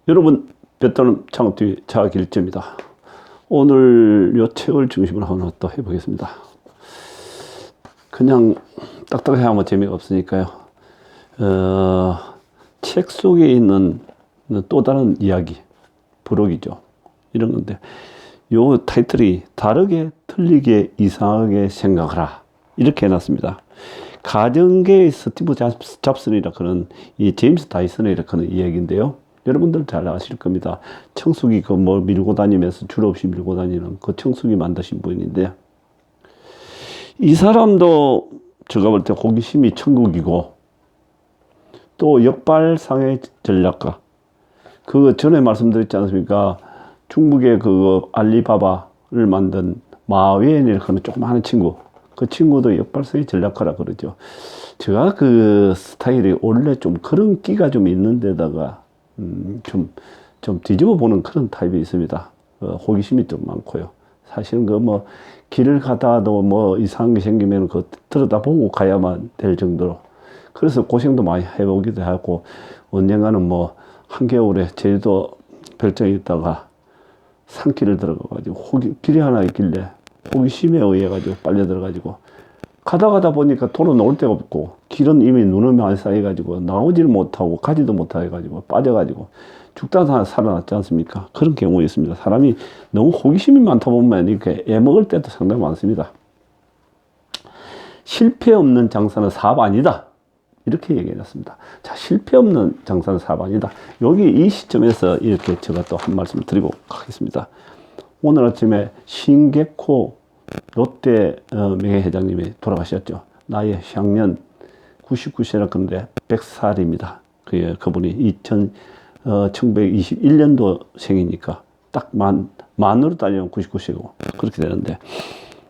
여러분, 베트남 창업TV 자길점입니다. 오늘 요 책을 중심으로 하나 또 해보겠습니다. 그냥 딱딱하게 하면 재미가 없으니까요. 책 속에 있는 또 다른 이야기, 부록이죠. 이런 건데, 요 타이틀이 다르게, 틀리게, 이상하게 생각하라. 이렇게 해놨습니다. 가정계의 스티브 잡슨이라 그런 이 제임스 다이슨이라 그런 이야기인데요. 여러분들 잘 아실 겁니다. 청소기 밀고 다니면서 줄 없이 밀고 다니는 그 청소기 만드신 분인데, 이 사람도 제가 볼 때 호기심이 천국이고, 또 역발상의 전략가. 그 전에 말씀드렸지 않습니까? 중국의 그 알리바바를 만든 마웬이라고 하는 조그마한 친구. 그 친구도 역발상의 전략가라 그러죠. 제가 그 스타일이 원래 좀 그런 끼가 좀 있는 데다가 좀 뒤집어 보는 그런 타입이 있습니다. 호기심이 좀 많고요. 사실은 길을 가다도 이상한 게 생기면 들여다보고 가야만 될 정도로. 그래서 고생도 많이 해보기도 하고, 언젠가는 한겨울에 제주도 별장에 있다가 산길을 들어가가지고 길이 하나 있길래 호기심에 의해가지고 빨려 들어가지고 가다 보니까 도로 놓을 데가 없고 길은 이미 눈을 많이 쌓여가지고 나오지를 못하고 가지도 못해가지고 빠져가지고 죽다 살아났지 않습니까? 그런 경우가 있습니다. 사람이 너무 호기심이 많다 보면 이렇게 애먹을 때도 상당히 많습니다. 실패 없는 장사는 사업 아니다. 이렇게 얘기해놨습니다. 자, 실패 없는 장사는 사업 아니다. 여기 이 시점에서 이렇게 제가 또 한 말씀 드리고 가겠습니다. 오늘 아침에 신개코 롯데 명예회장님이 돌아가셨죠. 나이 향년 99세라 그런데 100살입니다. 그분이 1921년도 생이니까 딱 만으로 따지면 99세고 그렇게 되는데,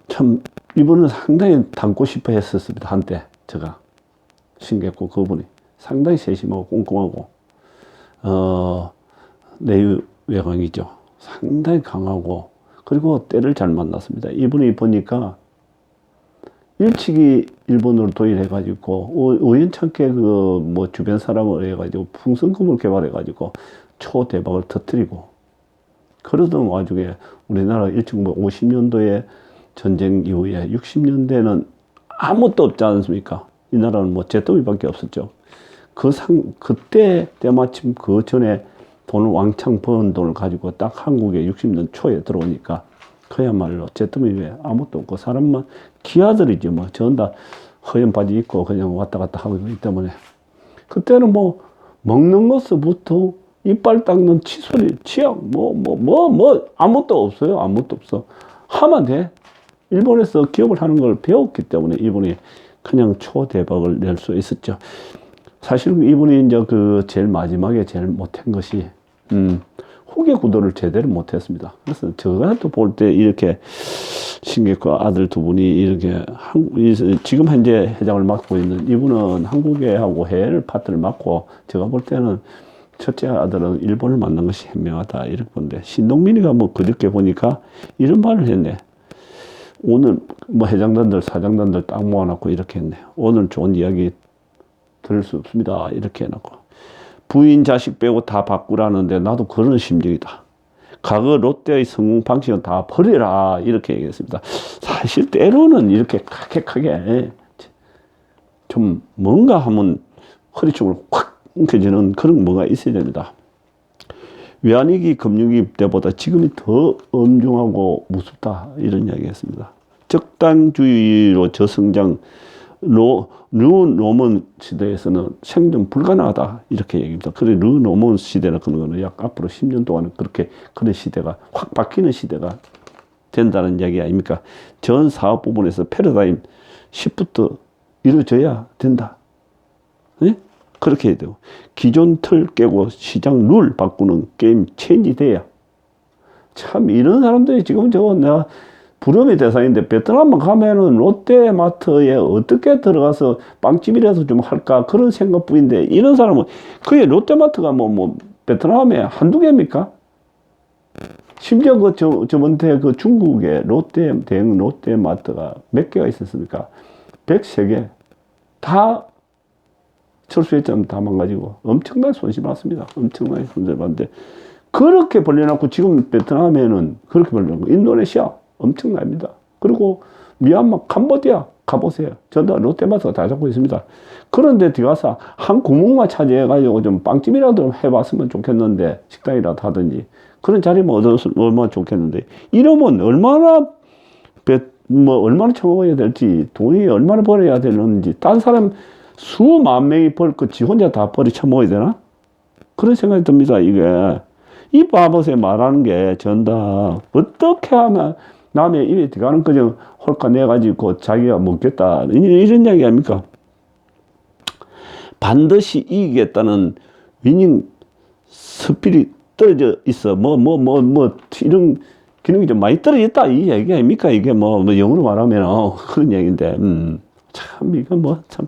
참 이분은 상당히 닮고 싶어 했었습니다. 한때 제가 신기했고, 그분이 상당히 세심하고 꼼꼼하고 내외강이죠. 상당히 강하고, 그리고 때를 잘 만났습니다. 이분이 보니까 일찍이 일본으로 도일해가지고 우연찮게 주변 사람을 해가지고 풍선금을 개발해가지고 초대박을 터뜨리고, 그러던 와중에 우리나라 1950년도에 전쟁 이후에 60년대는 아무것도 없지 않습니까? 이 나라는 잿더미밖에 없었죠. 그때 때마침 그 전에 돈을 왕창 번 돈을 가지고 딱 한국에 60년 초에 들어오니까 그야말로 잿더미 외에 아무것도 없고 사람만 기아들이지 저는 다 허연 바지 입고 그냥 왔다 갔다 하고 있기 때문에, 그때는 먹는 것부터 이빨 닦는 칫솔이 치약 아무것도 없어요. 아무것도 없어. 하면 돼. 일본에서 기업을 하는 걸 배웠기 때문에 이분이 그냥 초대박을 낼 수 있었죠. 사실은 이분이 이제 제일 마지막에 제일 못한 것이, 후계 구도를 제대로 못했습니다. 그래서 제가 또 볼 때 이렇게 신개코 아들 두 분이 이렇게 지금 현재 회장을 맡고 있는 이분은 한국에 하고 해외를 파트를 맡고, 제가 볼 때는 첫째 아들은 일본을 만난 것이 현명하다 이렇게 보는데, 신동민이가 그저께 보니까 이런 말을 했네. 오늘 회장단들 사장단들 딱 모아놓고 이렇게 했네. 오늘 좋은 이야기 들을 수 없습니다. 이렇게 해놓고 부인 자식 빼고 다 바꾸라는데 나도 그런 심정이다. 과거 롯데의 성공 방식은 다 버려라 이렇게 얘기했습니다. 사실 때로는 이렇게 카케하게 좀 뭔가 하면 허리춤을 확 움켜쥐는 그런 뭐가 있어야 됩니다. 외환위기 금융위기 때보다 지금이 더 엄중하고 무섭다 이런 이야기했습니다. 적당주의로 저성장 르노먼 시대에서는 생존 불가능하다 이렇게 얘기합니다. 그래 르노먼 시대나 그런 거는 약 앞으로 10년 동안 그런 시대가 확 바뀌는 시대가 된다는 이야기 아닙니까? 전 사업 부분에서 패러다임 시프트 이루어져야 된다. 네? 그렇게 해야 되고, 기존 틀 깨고 시장 룰 바꾸는 게임 체인지 돼야. 참 이런 사람들이 지금 내가 부러움의 대상인데, 베트남만 가면은 롯데마트에 어떻게 들어가서 빵집이라도 좀 할까 그런 생각뿐인데, 이런 사람은 그게 롯데마트가 베트남에 한두 개입니까? 심지어 저번에 중국에 대형 롯데마트가 몇 개가 있었습니까? 103개. 다 철수했잖아. 다 망가지고. 엄청난 손실 봤습니다. 엄청나게 손실 봤는데. 그렇게 벌려놓고 지금 베트남에는 그렇게 벌려놓고 인도네시아 엄청납니다. 그리고 미얀마, 캄보디아 가보세요. 저도 롯데마트가 다 잡고 있습니다. 그런데 들어가서 한 구멍만 차지해가지고 좀 빵집이라도 해봤으면 좋겠는데, 식당이라도 하든지 그런 자리면 얻었으면 얼마나 좋겠는데, 이러면 얼마나 얼마나 처먹어야 될지, 돈이 얼마나 벌어야 되는지, 딴 사람 수만 명이 벌 거 지 혼자 다 벌이 처먹어야 되나? 그런 생각이 듭니다. 이게 이 바보새 말하는 게 전다. 어떻게 하면 남의 입에 들어가는 거죠. 홀까 내가지고 자기가 먹겠다. 이런 이야기 아닙니까? 반드시 이기겠다는 위닝 스피릿 떨어져 있어. 이런 기능이 좀 많이 떨어졌다. 이 얘기 아닙니까? 이게 영어로 말하면, 그런 얘기인데, 참, 이거 참,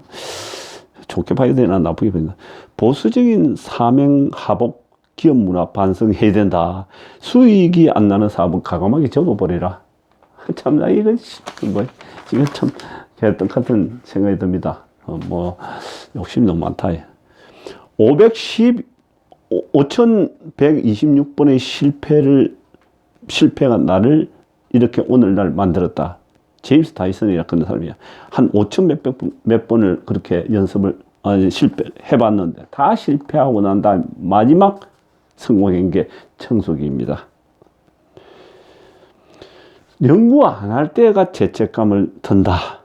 좋게 봐야 되나, 나쁘게 봐야 되나. 보수적인 사명하복 기업 문화 반성해야 된다. 수익이 안 나는 사업은 과감하게 접어버리라. 참, 나 이건, 지금 참, 개떡 같은 생각이 듭니다. 욕심이 너무 많다. 5126번의 실패가 나를 이렇게 오늘날 만들었다. 제임스 다이슨이라 그런 사람이야. 한 5천 몇 번을 그렇게 연습을, 해봤는데, 다 실패하고 난 다음 마지막 성공한 게 청소기입니다. 연구 안 할 때가 죄책감을 든다.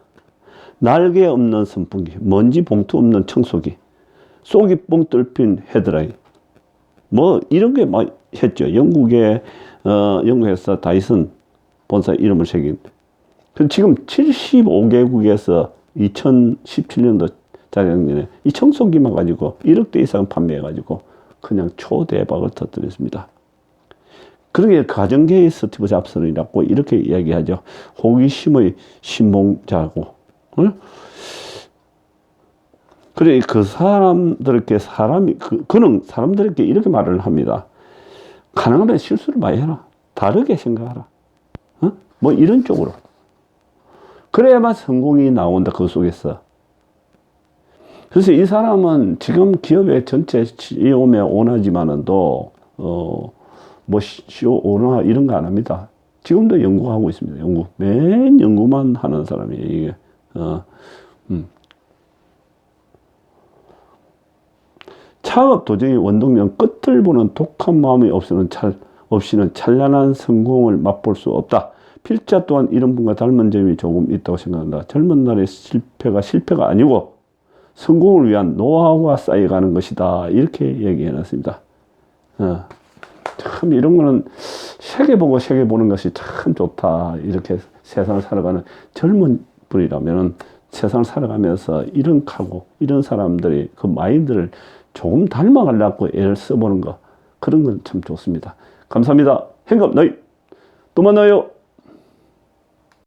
날개 없는 선풍기, 먼지 봉투 없는 청소기, 속이 뻥 뚫힌 헤드라인. 이런 게 막 했죠. 영국의, 연구회사 다이슨 본사 이름을 새긴. 지금 75개국에서 2017년도 자작년에 이 청소기만 가지고 1억 대 이상 판매해가지고 그냥 초대박을 터뜨렸습니다. 그러게 가정계의 스티브 잡슨이라고 이렇게 이야기하죠. 호기심의 신봉자고. 응? 그래, 그 사람들에게 그는 사람들에게 이렇게 말을 합니다. 가능하면 실수를 많이 해라. 다르게 생각하라. 이런 쪽으로. 그래야만 성공이 나온다, 그 속에서. 그래서 이 사람은 지금 기업의 전체 CEO에 원하지만은도, CEO 원화 이런 거 안 합니다. 지금도 연구하고 있습니다. 연구. 맨 연구만 하는 사람이에요, 이게. 창업 도전의 원동력 끝을 보는 독한 마음이 없이는 찬란한 성공을 맛볼 수 없다. 필자 또한 이런 분과 닮은 점이 조금 있다고 생각한다. 젊은 날의 실패가 아니고 성공을 위한 노하우가 쌓여가는 것이다. 이렇게 얘기해 놨습니다. 참 이런 거는 세계 보는 것이 참 좋다. 이렇게 세상을 살아가는 젊은 분이라면은 세상을 살아가면서 이런 사람들이 그 마인드를 조금 닮아가려고 애를 써보는 거, 그런 건 참 좋습니다. 감사합니다. 행갑 너희 또 만나요.